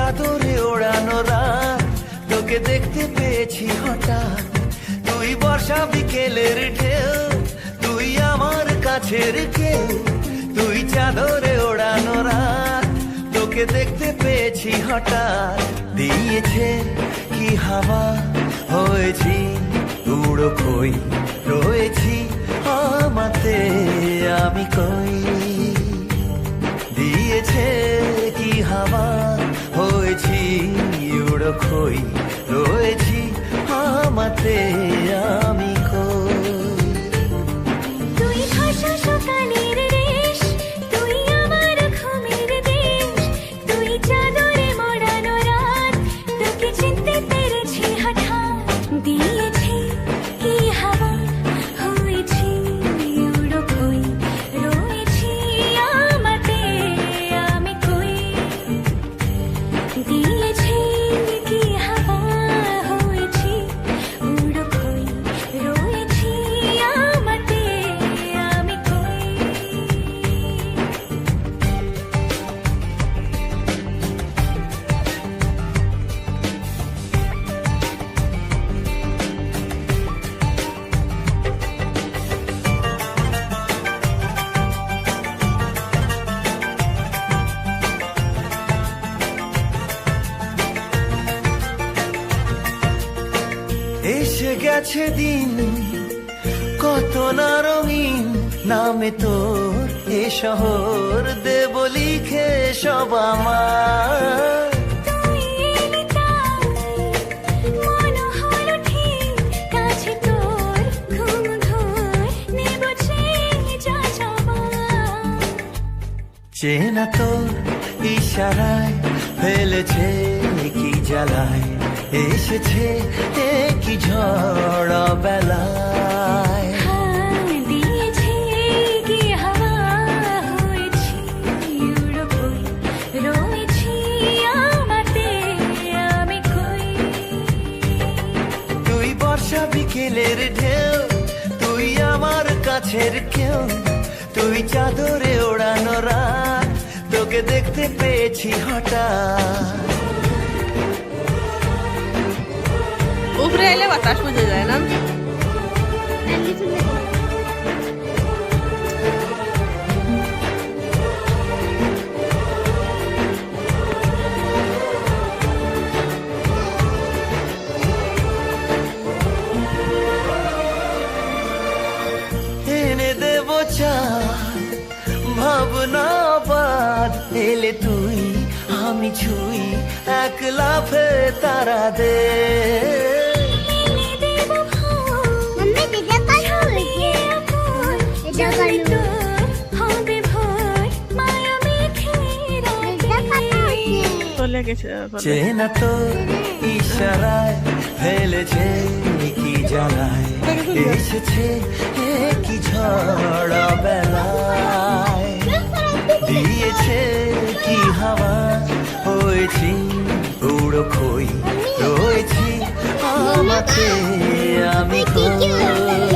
চাদরে ওড়ানো রাত তোকে দেখতে পেয়েছি হঠাৎ। তুই বর্ষা বিকেলের ঢেউ, তুই আমার কাছের কেউ। তুই চাদরে ওড়ানো রাত তোকে দেখতে পেয়েছি হঠাৎ। দিয়েছে কি হাওয়া, হয়েছি উড়ো খই, রয়েছি আমাতে আমি কই। দিয়েছে কি হাওয়া, হয়েছি উড়ো খই, রয়েছি আমাতে আমি কই। তুই ভাষা সকালের রেশ, তুই আমার ঘুমের দেশ। তুই চাদরে মোড়ানো রাত তোকে চিনতে পেরেছি হঠাৎ। দিয়েছি কি হাওয়া, হয়েছি উড়ো খই, রয়েছি আমাতে আমি কই। দিয়েছি কি হাওয়া, হয়েছি উড়ো খই, রয়েছি আমাতে আমি কই। এসে গেছে দিন কত না রঙিন, নামে তোর এ শহর দেব লিখে সব আমার। তুই এলি তাই মন হলো ঠিক, কাছে তোর ঘুম ঘোর নেব চেয়ে যা যাবার। চেনা তোর ইশারায় ফেলেছে কি জ্বালায়, এসেছে কি ঝড় বেলায়। দিয়েছি কি হাওয়া, হয়েছি উড়ো খই, রয়েছি আমাতে আমি কই। তুই বর্ষা বিকেলের ঢেউ, তুই আমার কাছের কেউ। তুই চাদরে ওড়ানো রাত তোকে দেখতে পেয়েছি হঠাৎ। উপরে এলে বাতাস বুঝে যায় না। এনে দেব চা ভাবনা বাদ, এলে তুই আমি ছুই এক লাফে তারা দে। এনে দেব ভোর, ছাপিয়ে আপন, জানলে তোর হবে ভোর, মায়া মেখে রাতে। চলে গেছে বলে। চেনা তোর ইশারায় ফেলেছে কি জ্বালায়, এসেছে কি ঝড় বেলায়। দিয়েছে কি হাওয়া, হয়েছি উড়ো খই, রয়েছি আমাতে আমি কই।